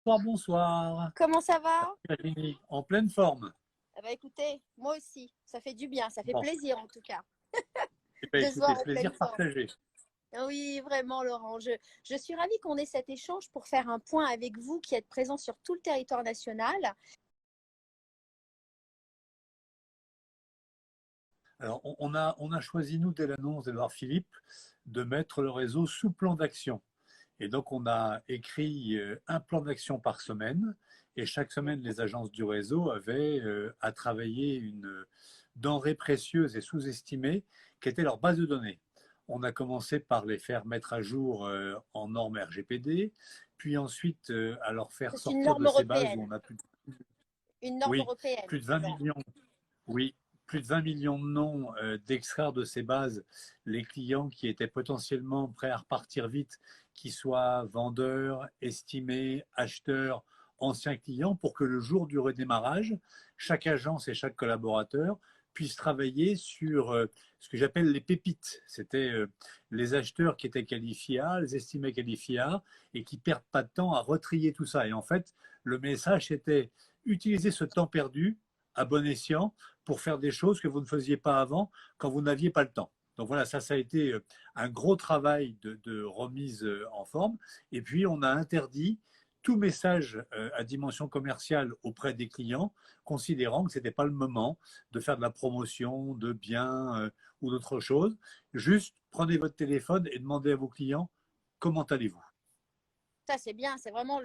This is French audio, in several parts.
Bonsoir, bonsoir. Comment ça va? Virginie, en pleine forme. Eh ben, écoutez, moi aussi, ça fait du bien, ça fait Bon, plaisir en tout cas, eh bien, de se écoutez, voir en pleine plaisir forme. partagé. Oui, vraiment, Laurent. Je suis ravie qu'on ait cet échange pour faire un point avec vous qui êtes présent sur tout le territoire national. Alors, on a choisi, nous, dès l'annonce d'Edouard Philippe, de mettre le réseau sous plan d'action. Et donc, on a écrit un plan d'action par semaine. Et chaque semaine, les agences du réseau avaient à travailler une denrée précieuse et sous-estimée qui était leur base de données. On a commencé par les faire mettre à jour en normes RGPD, puis ensuite à leur faire C'est une sortir norme de ces bases où européenne, on a plus, une norme oui, européenne, plus de 20 Laurent. millions, oui, plus de 20 millions de noms d'extraire de ces bases les clients qui étaient potentiellement prêts à repartir vite, qui soient vendeurs, estimés, acheteurs, anciens clients, pour que le jour du redémarrage, chaque agence et chaque collaborateur puisse travailler sur ce que j'appelle les pépites. C'était les acheteurs qui étaient qualifiés A, les estimés qualifiés A, et qui ne perdent pas de temps à retrier tout ça. Et en fait, le message était utiliser ce temps perdu à bon escient pour faire des choses que vous ne faisiez pas avant quand vous n'aviez pas le temps. Donc voilà, ça a été un gros travail de remise en forme. Et puis, on a interdit tout message à dimension commerciale auprès des clients, considérant que ce n'était pas le moment de faire de la promotion de biens ou d'autres choses. Juste prenez votre téléphone et demandez à vos clients comment allez-vous. Ça, c'est bien, c'est vraiment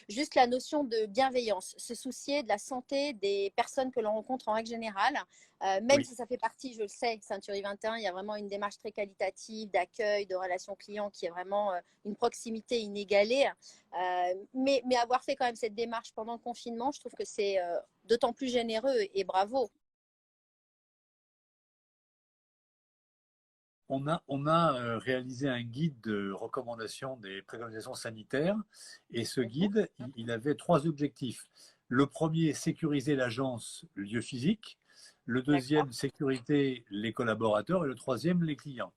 juste la notion de bienveillance, se soucier de la santé des personnes que l'on rencontre en règle générale, même Oui. si ça fait partie, je le sais, Century 21, il y a vraiment une démarche très qualitative d'accueil, de relation client qui est vraiment une proximité inégalée. Mais avoir fait quand même cette démarche pendant le confinement, je trouve que c'est d'autant plus généreux et bravo. On a réalisé un guide de recommandation des préconisations sanitaires et ce guide, il avait trois objectifs. Le premier, sécuriser l'agence lieu physique. Le D'accord. deuxième, sécurité les collaborateurs. Et le troisième, les clients.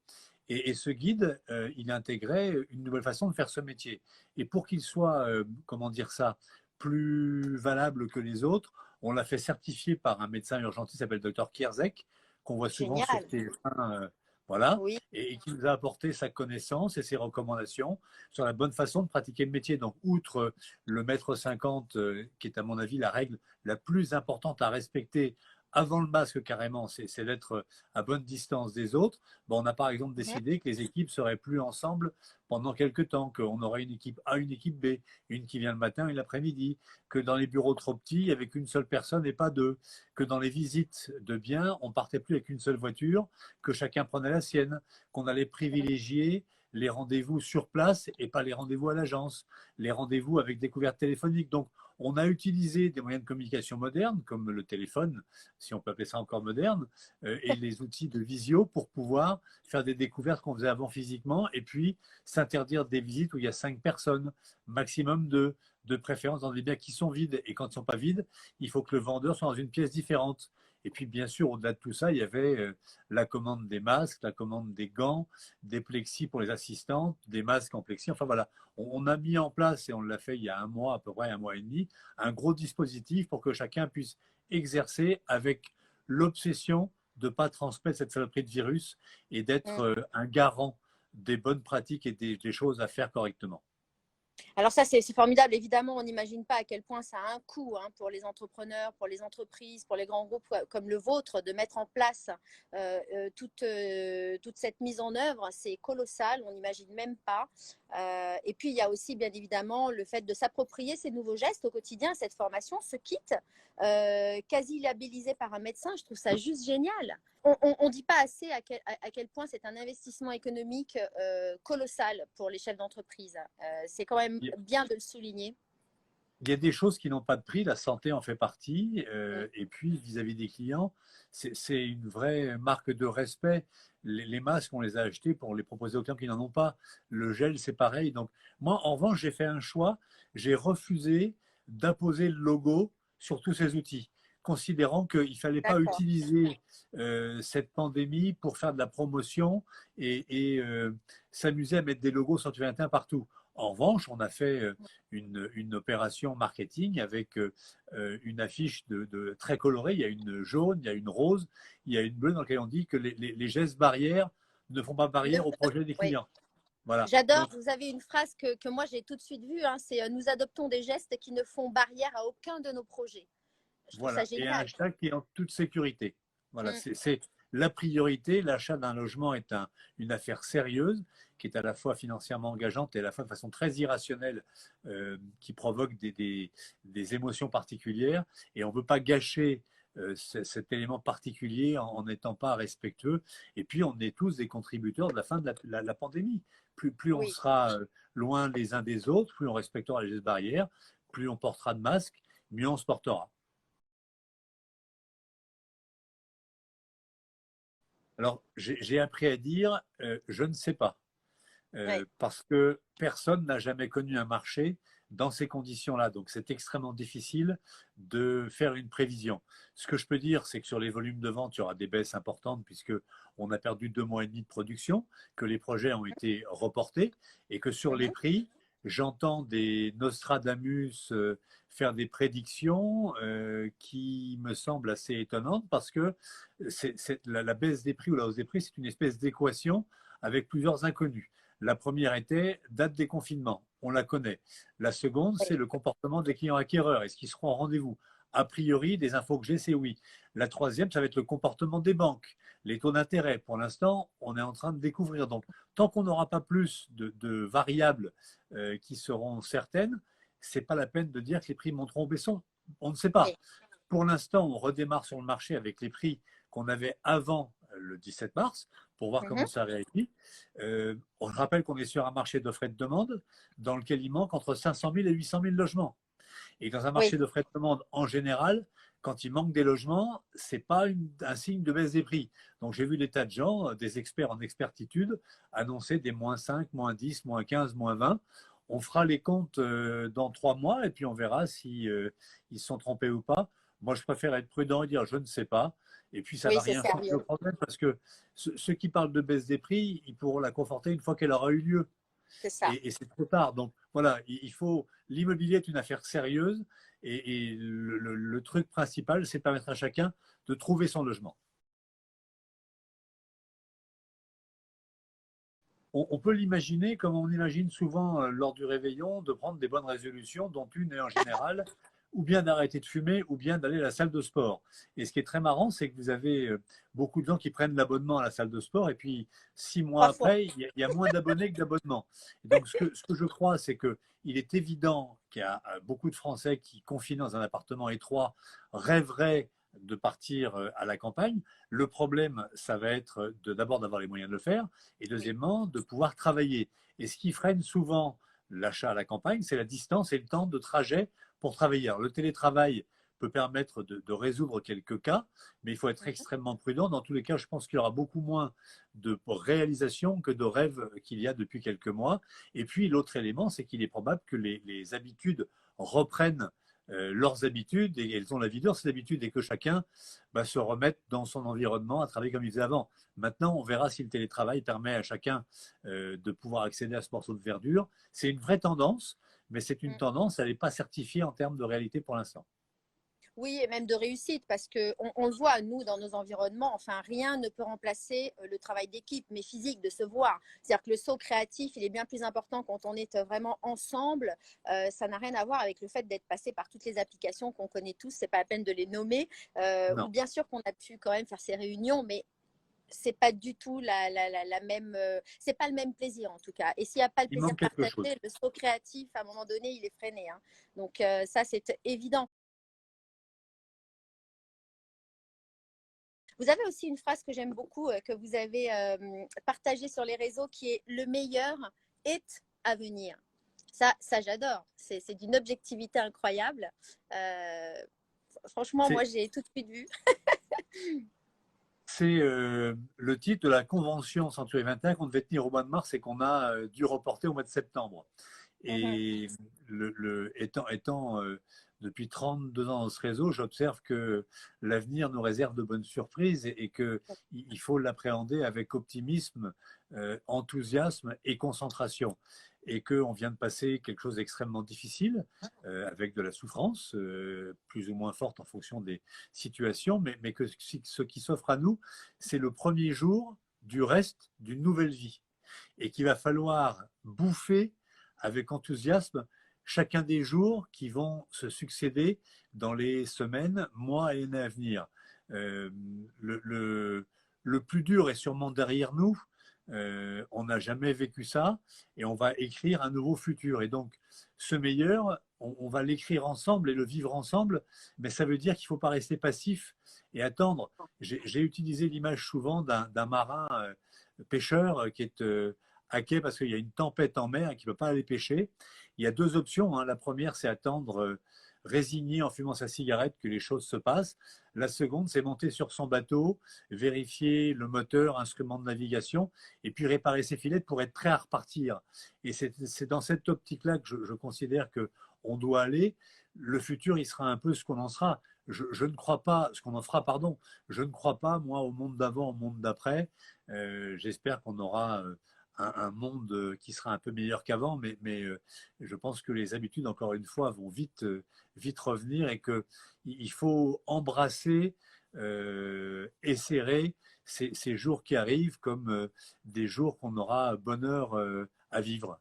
Et ce guide, il intégrait une nouvelle façon de faire ce métier. Et pour qu'il soit, comment dire ça, plus valable que les autres, on l'a fait certifier par un médecin urgentiste qui s'appelle Dr Kierzek, qu'on voit souvent sur Génial. TF1, voilà, Oui. et qui nous a apporté sa connaissance et ses recommandations sur la bonne façon de pratiquer le métier. Donc, outre le mètre 50, qui est à mon avis la règle la plus importante à respecter avant le masque carrément, c'est d'être à bonne distance des autres. Bon, on a par exemple décidé que les équipes seraient plus ensemble pendant quelques temps, qu'on aurait une équipe A, une équipe B, une qui vient le matin, une l'après-midi, que dans les bureaux trop petits, avec une seule personne et pas deux, que dans les visites de biens, on partait plus avec une seule voiture, que chacun prenait la sienne, qu'on allait privilégier les rendez-vous sur place et pas les rendez-vous à l'agence, les rendez-vous avec découverte téléphonique. Donc, on a utilisé des moyens de communication modernes, comme le téléphone, si on peut appeler ça encore moderne, et les outils de visio pour pouvoir faire des découvertes qu'on faisait avant physiquement, et puis s'interdire des visites où il y a 5 personnes, maximum de préférence dans des biens qui sont vides. Et quand ils ne sont pas vides, il faut que le vendeur soit dans une pièce différente. Et puis, bien sûr, au-delà de tout ça, il y avait la commande des masques, la commande des gants, des plexis pour les assistantes, des masques en plexi. Enfin voilà, on a mis en place, et on l'a fait il y a un mois, à peu près un mois et demi, un gros dispositif pour que chacun puisse exercer avec l'obsession de ne pas transmettre cette saloperie de virus et d'être un garant des bonnes pratiques et des choses à faire correctement. Alors ça, c'est formidable. Évidemment, on n'imagine pas à quel point ça a un coût hein, pour les entrepreneurs, pour les entreprises, pour les grands groupes comme le vôtre, de mettre en place toute cette mise en œuvre. C'est colossal, on n'imagine même pas. Et puis, il y a aussi, bien évidemment, le fait de s'approprier ces nouveaux gestes au quotidien, cette formation, ce kit, quasi labellisé par un médecin. Je trouve ça juste génial. On ne dit pas assez à quel point c'est un investissement économique colossal pour les chefs d'entreprise. C'est quand même bien de le souligner. Il y a des choses qui n'ont pas de prix, la santé en fait partie, et puis vis-à-vis des clients, c'est une vraie marque de respect. Les masques, on les a achetés pour les proposer aux clients qui n'en ont pas. Le gel, c'est pareil. Donc, moi, en revanche, j'ai fait un choix. J'ai refusé d'apposer le logo sur tous ces outils, considérant qu'il ne fallait pas D'accord. utiliser cette pandémie pour faire de la promotion et s'amuser à mettre des logos sur 21 partout. En revanche, on a fait une opération marketing avec une affiche très colorée. Il y a une jaune, il y a une rose, il y a une bleue dans laquelle on dit que les gestes barrières ne font pas barrière au projet des Oui. clients. Voilà. J'adore, Donc, vous avez une phrase que moi j'ai tout de suite vue, hein, c'est nous adoptons des gestes qui ne font barrière à aucun de nos projets. Je trouve ça voilà. Et un génial. hashtag qui est en toute sécurité. Voilà. Mm. C'est la priorité. L'achat d'un logement est une affaire sérieuse qui est à la fois financièrement engageante et à la fois de façon très irrationnelle, qui provoque des émotions particulières. Et on ne veut pas gâcher cet élément particulier en n'étant pas respectueux. Et puis, on est tous des contributeurs de la fin de la pandémie. Plus on Oui, sera loin les uns des autres, plus on respectera les gestes barrières, plus on portera de masques, mieux on se portera. Alors, j'ai appris à dire je ne sais pas, ouais. parce que personne n'a jamais connu un marché dans ces conditions-là. Donc, c'est extrêmement difficile de faire une prévision. Ce que je peux dire, c'est que sur les volumes de vente, il y aura des baisses importantes puisque on a perdu 2 mois et demi de production, que les projets ont été reportés et que sur les Mhm. prix, j'entends des Nostradamus faire des prédictions qui me semblent assez étonnantes parce que la baisse des prix ou la hausse des prix, c'est une espèce d'équation avec plusieurs inconnus. La première était date des confinements, on la connaît. La seconde, c'est Oui. le comportement des clients acquéreurs. Est-ce qu'ils seront au rendez-vous? A priori, des infos que j'ai, c'est oui. La troisième, ça va être le comportement des banques, les taux d'intérêt. Pour l'instant, on est en train de découvrir. Donc, tant qu'on n'aura pas plus de variables qui seront certaines, c'est pas la peine de dire que les prix monteront ou baisseront. On ne sait pas. Oui. Pour l'instant, on redémarre sur le marché avec les prix qu'on avait avant le 17 mars pour voir comment Mhm. ça réagit. On rappelle qu'on est sur un marché d'offre et de demande dans lequel il manque entre 500 000 et 800 000 logements. Et dans un marché Oui. d'offre et de demande, en général, quand il manque des logements, ce n'est pas un signe de baisse des prix. Donc j'ai vu des tas de gens, des experts en expertitude, annoncer des -5, -10, -15, -20. On fera les comptes dans 3 mois et puis on verra si ils se sont trompés ou pas. Moi, je préfère être prudent et dire je ne sais pas. Et puis, ça ne Oui, va c'est rien changer au sérieux. problème parce que ceux qui parlent de baisse des prix, ils pourront la conforter une fois qu'elle aura eu lieu. C'est ça. Et c'est trop tard. Donc voilà, il faut. L'immobilier est une affaire sérieuse et le truc principal, c'est de permettre à chacun de trouver son logement. On peut l'imaginer comme on imagine souvent lors du réveillon, de prendre des bonnes résolutions, dont une est en général ou bien d'arrêter de fumer ou bien d'aller à la salle de sport. Et ce qui est très marrant, c'est que vous avez beaucoup de gens qui prennent l'abonnement à la salle de sport et puis 6 mois 3 fois. après, il y a moins d'abonnés que d'abonnements. Et donc ce que je crois, c'est qu'il est évident qu'il y a beaucoup de Français qui, confinés dans un appartement étroit, rêveraient de partir à la campagne. Le problème, ça va être d'abord d'avoir les moyens de le faire et Oui. deuxièmement, de pouvoir travailler. Et ce qui freine souvent l'achat à la campagne, c'est la distance et le temps de trajet pour travailler. Alors, le télétravail peut permettre de résoudre quelques cas, mais il faut être Mhm. extrêmement prudent. Dans tous les cas, je pense qu'il y aura beaucoup moins de réalisations que de rêves qu'il y a depuis quelques mois. Et puis, l'autre élément, c'est qu'il est probable que les habitudes reprennent leurs habitudes et elles ont la vie dure, ces habitudes, et que chacun se remette dans son environnement à travailler comme il faisait avant. Maintenant, on verra si le télétravail permet à chacun de pouvoir accéder à ce morceau de verdure. C'est une vraie tendance, mais c'est une Mm. tendance, elle n'est pas certifiée en termes de réalité pour l'instant. Oui, et même de réussite, parce qu'on le voit, nous, dans nos environnements, enfin, rien ne peut remplacer le travail d'équipe, mais physique, de se voir. C'est-à-dire que le saut créatif, il est bien plus important quand on est vraiment ensemble. Ça n'a rien à voir avec le fait d'être passé par toutes les applications qu'on connaît tous, c'est pas la peine de les nommer. Ou Non, bien sûr qu'on a pu quand même faire ces réunions, mais c'est pas du tout la même, c'est pas le même plaisir en tout cas. Et s'il n'y a pas le il plaisir manque quelque chose. partagé, le saut créatif, à un moment donné, il est freiné, hein. Donc ça, c'est évident. Vous avez aussi une phrase que j'aime beaucoup, que vous avez partagée sur les réseaux, qui est le meilleur est à venir. Ça j'adore. C'est d'une objectivité incroyable. Euh, Franchement, moi, C'est j'ai tout de suite vu. le titre de la convention Century 21 qu'on devait tenir au mois de mars et qu'on a dû reporter au mois de septembre. Mhm. Et étant depuis 32 ans dans ce réseau, j'observe que l'avenir nous réserve de bonnes surprises et qu'il faut l'appréhender avec optimisme, enthousiasme et concentration. Et qu'on vient de passer quelque chose d'extrêmement difficile, avec de la souffrance, plus ou moins forte en fonction des situations, mais que ce qui s'offre à nous, c'est le premier jour du reste d'une nouvelle vie. Et qu'il va falloir bouffer avec enthousiasme chacun des jours qui vont se succéder dans les semaines, mois et années à venir. Euh, le plus dur est sûrement derrière nous. On n'a jamais vécu ça et on va écrire un nouveau futur. Et donc, ce meilleur, on va l'écrire ensemble et le vivre ensemble, mais ça veut dire qu'il ne faut pas rester passif et attendre. J'ai utilisé l'image souvent d'un marin pêcheur qui est à quai parce qu'il y a une tempête en mer et qui ne peut pas aller pêcher. Il y a deux options. Hein. La première, c'est attendre résigné en fumant sa cigarette que les choses se passent. La seconde, c'est monter sur son bateau, vérifier le moteur, instrument de navigation, et puis réparer ses filets pour être prêt à repartir. Et c'est dans cette optique-là que je considère qu'on doit aller. Le futur, il sera un peu ce qu'on en sera. Je ne crois pas, ce qu'on en fera, pardon, je ne crois pas, moi, au monde d'avant, au monde d'après. J'espère qu'on aura un monde qui sera un peu meilleur qu'avant, mais je pense que les habitudes, encore une fois, vont vite revenir et qu'il faut embrasser et serrer ces jours qui arrivent comme des jours qu'on aura bonheur à vivre.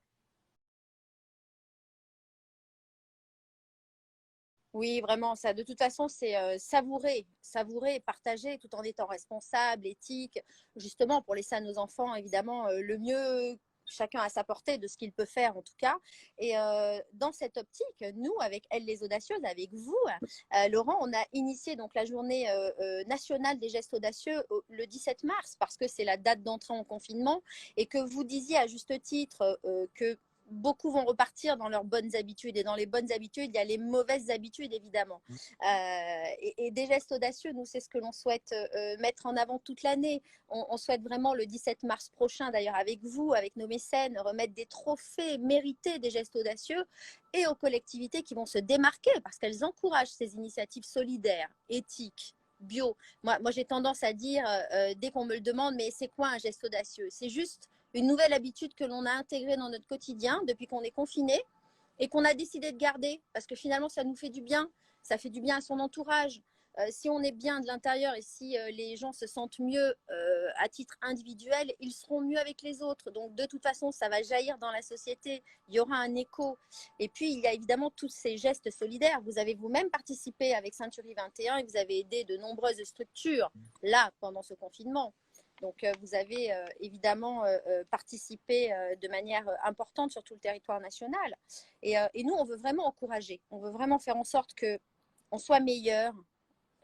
Oui, vraiment, ça. De toute façon, c'est savourer et partager tout en étant responsable, éthique, justement pour laisser à nos enfants, évidemment, le mieux, chacun à sa portée de ce qu'il peut faire en tout cas. Et dans cette optique, nous, avec Elles les Audacieuses, avec vous, Laurent, on a initié donc la journée nationale des gestes audacieux le 17 mars parce que c'est la date d'entrée en confinement et que vous disiez à juste titre que beaucoup vont repartir dans leurs bonnes habitudes. Et dans les bonnes habitudes, il y a les mauvaises habitudes, évidemment. Et des gestes audacieux, nous, c'est ce que l'on souhaite mettre en avant toute l'année. On souhaite vraiment le 17 mars prochain, d'ailleurs, avec vous, avec nos mécènes, remettre des trophées mérités des gestes audacieux et aux collectivités qui vont se démarquer parce qu'elles encouragent ces initiatives solidaires, éthiques, bio. Moi j'ai tendance à dire, dès qu'on me le demande, mais c'est quoi un geste audacieux? C'est juste une nouvelle habitude que l'on a intégrée dans notre quotidien depuis qu'on est confiné et qu'on a décidé de garder parce que finalement, ça nous fait du bien. Ça fait du bien à son entourage. Si on est bien de l'intérieur et si les gens se sentent mieux à titre individuel, ils seront mieux avec les autres. Donc, de toute façon, ça va jaillir dans la société. Il y aura un écho. Et puis, il y a évidemment tous ces gestes solidaires. Vous avez vous-même participé avec Ceinturie 21 et vous avez aidé de nombreuses structures là, pendant ce confinement. Donc, vous avez évidemment participé de manière importante sur tout le territoire national. Et nous, on veut vraiment encourager. On veut vraiment faire en sorte qu'on soit meilleur,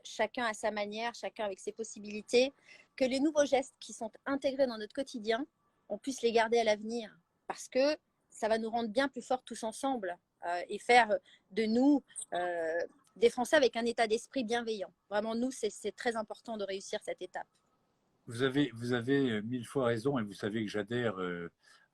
chacun à sa manière, chacun avec ses possibilités, que les nouveaux gestes qui sont intégrés dans notre quotidien, on puisse les garder à l'avenir. Parce que ça va nous rendre bien plus forts tous ensemble et faire de nous des Français avec un état d'esprit bienveillant. Vraiment, nous, c'est très important de réussir cette étape. Vous avez mille fois raison et vous savez que j'adhère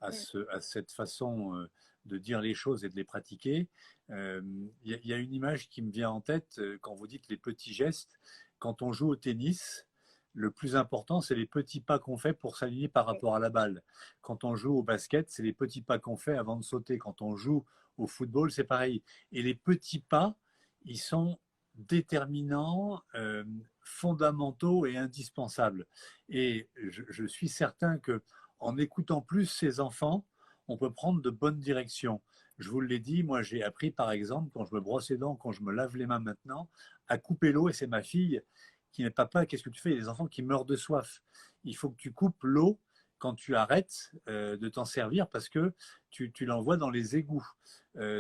à cette façon de dire les choses et de les pratiquer. Y a une image qui me vient en tête quand vous dites les petits gestes. Quand on joue au tennis, le plus important, c'est les petits pas qu'on fait pour s'aligner par rapport à la balle. Quand on joue au basket, c'est les petits pas qu'on fait avant de sauter. Quand on joue au football, c'est pareil. Et les petits pas, ils sont déterminants, fondamentaux et indispensables. Et je suis certain que en écoutant plus ces enfants, on peut prendre de bonnes directions. Je vous l'ai dit, moi j'ai appris par exemple, quand je me brosse les dents, quand je me lave les mains maintenant, à couper l'eau, et c'est ma fille qui n'est papa, qu'est-ce que tu fais? Il y a des enfants qui meurent de soif. Il faut que tu coupes l'eau quand tu arrêtes de t'en servir parce que tu l'envoies dans les égouts.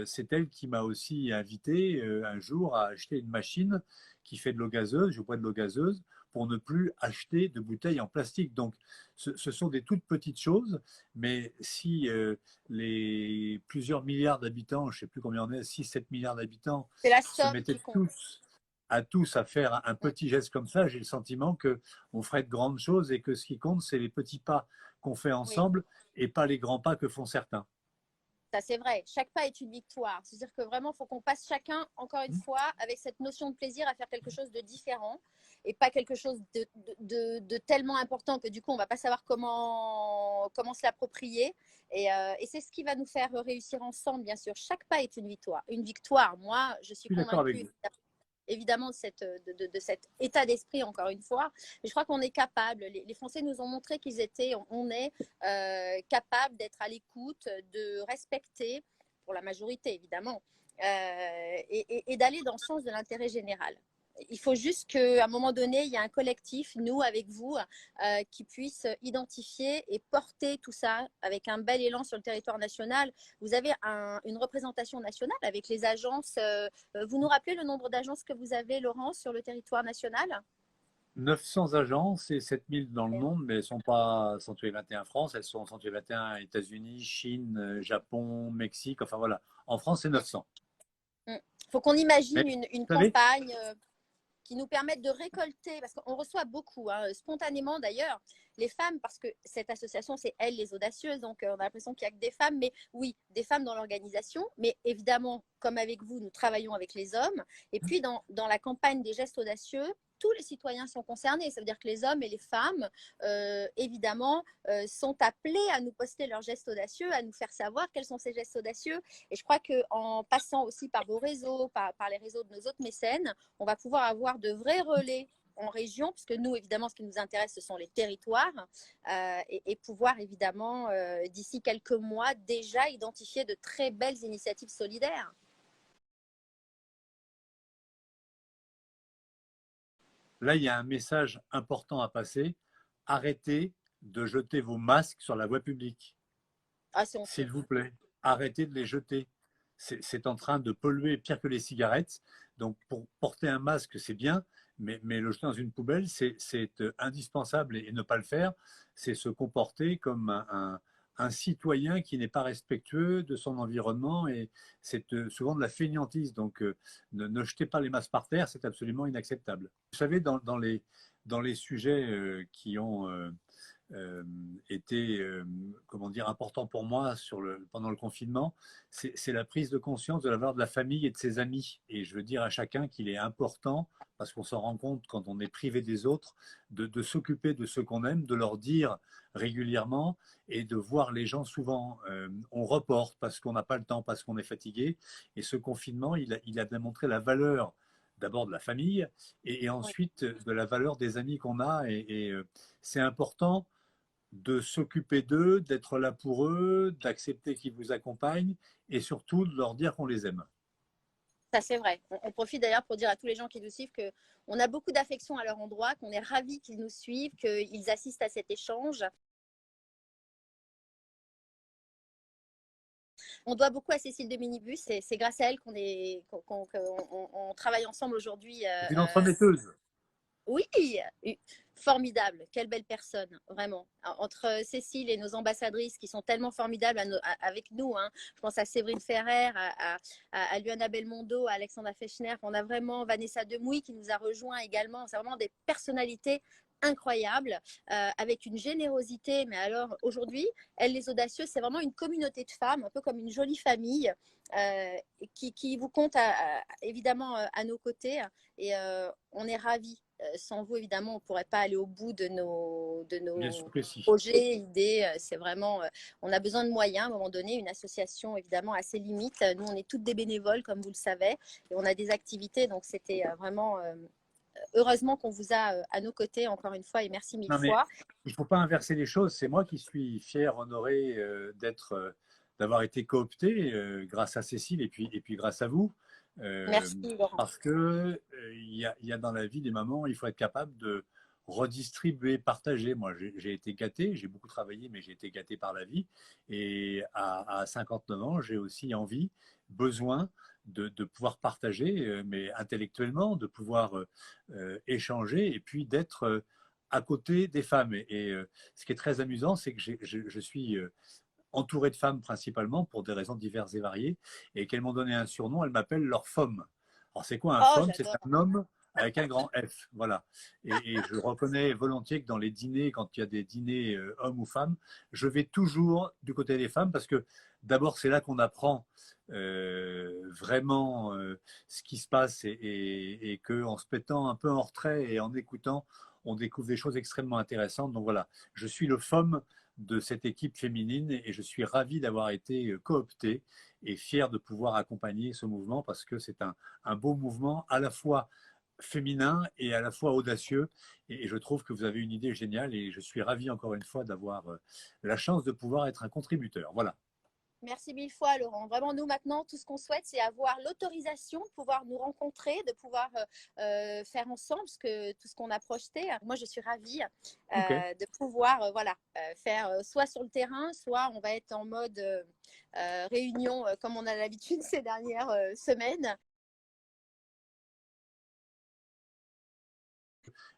C'est elle qui m'a aussi invité un jour à acheter une machine qui fait de l'eau gazeuse, je bois de l'eau gazeuse, pour ne plus acheter de bouteilles en plastique. Donc, ce sont des toutes petites choses, mais si les plusieurs milliards d'habitants, je ne sais plus combien on est, 6-7 milliards d'habitants, C'est la se somme mettaient qui compte. tous à faire un petit geste comme ça, j'ai le sentiment qu'on ferait de grandes choses et que ce qui compte, c'est les petits pas qu'on fait Oui. ensemble et pas les grands pas que font certains. Ça, c'est vrai. Chaque pas est une victoire. C'est-à-dire que vraiment, il faut qu'on passe chacun, encore une fois, avec cette notion de plaisir à faire quelque chose de différent et pas quelque chose de tellement important que du coup, on ne va pas savoir comment se l'approprier. Et c'est ce qui va nous faire réussir ensemble, bien sûr. Chaque pas est une victoire. Une victoire, moi, je suis Je suis d'accord avec convaincue vous. évidemment de cet état d'esprit, encore une fois. Mais je crois qu'on est capable. Les Français nous ont montré on est capable d'être à l'écoute, de respecter, pour la majorité évidemment, et d'aller dans le sens de l'intérêt général. Il faut juste qu'à un moment donné, il y ait un collectif, nous avec vous, qui puisse identifier et porter tout ça avec un bel élan sur le territoire national. Vous avez une représentation nationale avec les agences. Vous nous rappelez le nombre d'agences que vous avez, Laurence, sur le territoire national? 900 agences et 7000 dans le monde, mais elles ne sont pas centrées 21 France, elles sont centrées 21 États-Unis, Chine, Japon, Mexique, enfin voilà. En France, c'est 900. Il faut qu'on Mais imagine une vous savez, campagne qui nous permettent de récolter, parce qu'on reçoit beaucoup, hein, spontanément d'ailleurs, les femmes, parce que cette association, c'est elles les audacieuses, donc on a l'impression qu'il n'y a que des femmes, mais oui, des femmes dans l'organisation, mais évidemment, comme avec vous, nous travaillons avec les hommes, et puis dans la campagne des gestes audacieux, tous les citoyens sont concernés, ça veut dire que les hommes et les femmes, évidemment, sont appelés à nous poster leurs gestes audacieux, à nous faire savoir quels sont ces gestes audacieux, et je crois qu'en passant aussi par vos réseaux, par les réseaux de nos autres mécènes, on va pouvoir avoir de vrais relais en région, puisque nous, évidemment, ce qui nous intéresse, ce sont les territoires, et pouvoir, évidemment, d'ici quelques mois, déjà identifier de très belles initiatives solidaires. là, il y a un message important à passer. Arrêtez de jeter vos masques sur la voie publique. Ah, c'est honteux. S'il vous plaît, arrêtez de les jeter. C'est en train de polluer pire que les cigarettes. Donc, pour porter un masque, c'est bien, mais le jeter dans une poubelle, c'est indispensable. Et ne pas le faire, c'est se comporter comme un citoyen qui n'est pas respectueux de son environnement. Et c'est souvent de la fainéantise. Donc, ne jetez pas les masques par terre, c'est absolument inacceptable. Vous savez, dans les sujets qui ont était comment dire, important pour moi pendant le confinement, c'est la prise de conscience de la valeur de la famille et de ses amis. Et je veux dire à chacun qu'il est important, parce qu'on s'en rend compte quand on est privé des autres, de s'occuper de ceux qu'on aime, de leur dire régulièrement et de voir les gens souvent. On reporte parce qu'on n'a pas le temps, parce qu'on est fatigué. Et ce confinement, il a démontré la valeur d'abord de la famille et Oui. ensuite de la valeur des amis qu'on a. Et c'est important de s'occuper d'eux, d'être là pour eux, d'accepter qu'ils vous accompagnent et surtout de leur dire qu'on les aime. Ça, c'est vrai. On profite d'ailleurs pour dire à tous les gens qui nous suivent qu'on a beaucoup d'affection à leur endroit, qu'on est ravis qu'ils nous suivent, qu'ils assistent à cet échange. On doit beaucoup à Cécile de Minibus. C'est grâce à elle qu'on travaille ensemble aujourd'hui. C'est une entremetteuse. Oui, formidable. Quelle belle personne, vraiment. Entre Cécile et nos ambassadrices qui sont tellement formidables avec nous, hein. Je pense à Séverine Ferrer, à Luana Belmondo, à Alexandra Fechner. On a vraiment Vanessa Demouy qui nous a rejoint également. C'est vraiment des personnalités incroyables, avec une générosité. Mais alors aujourd'hui, elles les audacieuses, c'est vraiment une communauté de femmes, un peu comme une jolie famille, qui vous compte évidemment à nos côtés. Et on est ravis. Sans vous, évidemment, on ne pourrait pas aller au bout de Bien nos sûr que si. projets, idées. C'est vraiment, on a besoin de moyens à un moment donné. Une association, évidemment, à ses limites. Nous, on est toutes des bénévoles, comme vous le savez, et on a des activités. Donc, c'était vraiment heureusement qu'on vous a à nos côtés, encore une fois, et merci mille Non, mais fois. il ne faut pas inverser les choses. C'est moi qui suis fier, honoré d'avoir été coopté grâce à Cécile et puis grâce à vous. Euh, Merci, Laurent. parce que il y a dans la vie des mamans, il faut être capable de redistribuer, partager. Moi, j'ai été gâté, j'ai beaucoup travaillé, mais j'ai été gâté par la vie. Et à 59 ans, j'ai aussi envie, besoin de pouvoir partager, mais intellectuellement, de pouvoir échanger et puis d'être à côté des femmes. Ce qui est très amusant, c'est que je suis entouré de femmes principalement pour des raisons diverses et variées, et qu'elles m'ont donné un surnom, elles m'appellent leur femme. Alors c'est quoi un Oh, femme? C'est j'adore. un homme avec un grand F, voilà. Et je reconnais volontiers que dans les dîners, quand il y a des dîners hommes ou femmes, je vais toujours du côté des femmes parce que d'abord, c'est là qu'on apprend vraiment ce qui se passe et qu'en se mettant un peu en retrait et en écoutant, on découvre des choses extrêmement intéressantes. Donc voilà, je suis le FOM de cette équipe féminine et je suis ravi d'avoir été coopté et fier de pouvoir accompagner ce mouvement parce que c'est un beau mouvement à la fois féminin et à la fois audacieux. Et je trouve que vous avez une idée géniale et je suis ravi encore une fois d'avoir la chance de pouvoir être un contributeur. Voilà. Merci mille fois, Laurent. Vraiment, nous, maintenant, tout ce qu'on souhaite, c'est avoir l'autorisation de pouvoir nous rencontrer, de pouvoir faire ensemble tout ce qu'on a projeté. Moi, je suis ravie OK. de pouvoir voilà, faire soit sur le terrain, soit on va être en mode réunion comme on a l'habitude ces dernières semaines.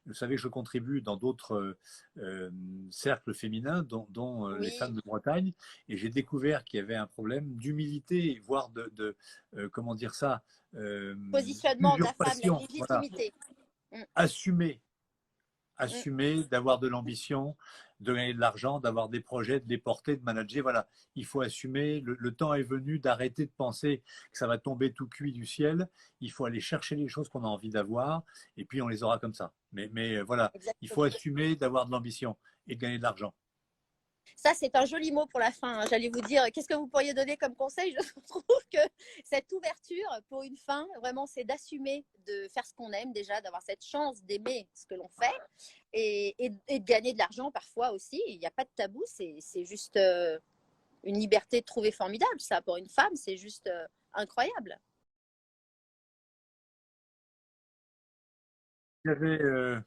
Vous savez que je contribue dans d'autres cercles féminins, dont les femmes Oui, de Bretagne, et j'ai découvert qu'il y avait un problème d'humilité, voire comment dire ça, positionnement de la femme, la usurpation. Voilà, légitimité. Mm, assumer mm. assumer, d'avoir de l'ambition, de gagner de l'argent, d'avoir des projets, de les porter, de manager. Voilà, il faut assumer. Le temps est venu d'arrêter de penser que ça va tomber tout cuit du ciel. Il faut aller chercher les choses qu'on a envie d'avoir et puis on les aura comme ça. Mais voilà, il faut Exactement. assumer d'avoir de l'ambition et de gagner de l'argent. Ça, c'est un joli mot pour la fin, hein. J'allais vous dire, qu'est-ce que vous pourriez donner comme conseil? Je trouve que cette ouverture pour une fin, vraiment, c'est d'assumer de faire ce qu'on aime déjà, d'avoir cette chance d'aimer ce que l'on fait et de gagner de l'argent parfois aussi. Il n'y a pas de tabou, c'est juste une liberté de trouver formidable. Ça, pour une femme, c'est juste incroyable. Il y avait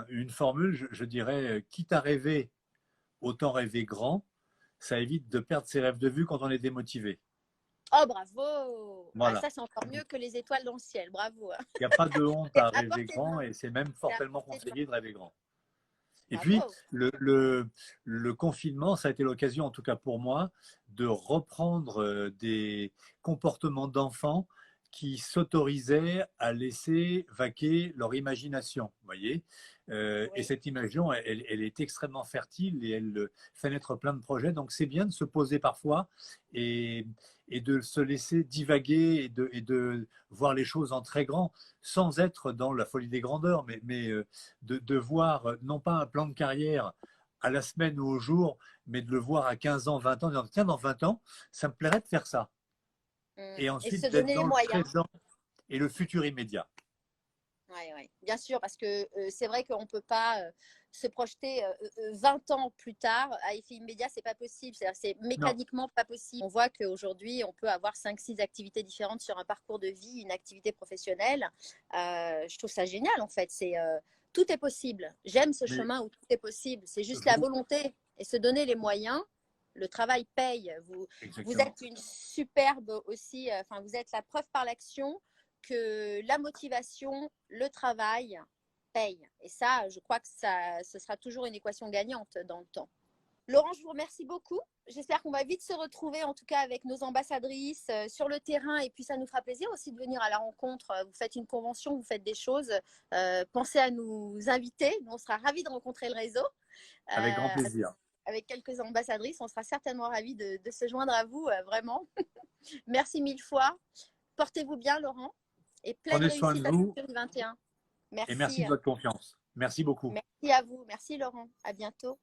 une formule, je dirais, quitte à rêver, autant rêver grand. Ça évite de perdre ses rêves de vue quand on est démotivé. Oh, bravo! Ah, Voilà. ça, c'est encore mieux que les étoiles dans le ciel. Bravo, hein. Il n'y a pas de honte C'est à à rêver portée de grand main. et c'est même C'est à fortement portée de main. conseillé de rêver grand. Et puis, Bravo. le confinement, ça a été l'occasion, en tout cas pour moi, de reprendre des comportements d'enfants qui s'autorisaient à laisser vaquer leur imagination. Vous voyez. Et Oui, cette imagination, elle est extrêmement fertile et elle fait naître plein de projets. Donc, c'est bien de se poser parfois et, et de se laisser divaguer et de voir les choses en très grand, sans être dans la folie des grandeurs, mais de voir non pas un plan de carrière à la semaine ou au jour, mais de le voir à 15 ans, 20 ans, disant, tiens, dans 20 ans, ça me plairait de faire ça. Et Et se ensuite d'être donner les dans le moyens. présent et le futur immédiat. Oui, ouais. Bien sûr, parce que c'est vrai qu'on ne peut pas se projeter 20 ans plus tard à effet immédiat, c'est pas possible. C'est Non, mécaniquement pas possible. On voit qu'aujourd'hui, on peut avoir 5, 6 activités différentes sur un parcours de vie, une activité professionnelle. Je trouve ça génial, en fait. Tout est possible. J'aime ce mais chemin où tout est possible. C'est juste la vous, volonté et se donner les moyens. Le travail paye. Vous exactement. êtes une superbe aussi, enfin, vous êtes la preuve par l'action que la motivation, le travail paye. Et ça, je crois que ce sera toujours une équation gagnante dans le temps. Laurent, je vous remercie beaucoup. J'espère qu'on va vite se retrouver, en tout cas avec nos ambassadrices sur le terrain. Et puis, ça nous fera plaisir aussi de venir à la rencontre. Vous faites une convention, vous faites des choses. Pensez à nous inviter. Nous, on sera ravis de rencontrer le réseau. Avec grand Euh, plaisir. avec quelques ambassadrices, on sera certainement ravis de se joindre à vous, vraiment. Merci mille fois. Portez-vous bien, Laurent, et pleine Prenez soin de réussite à vous Century 21. et merci Merci. de votre confiance. Merci beaucoup. Merci à vous. Merci, Laurent. À bientôt.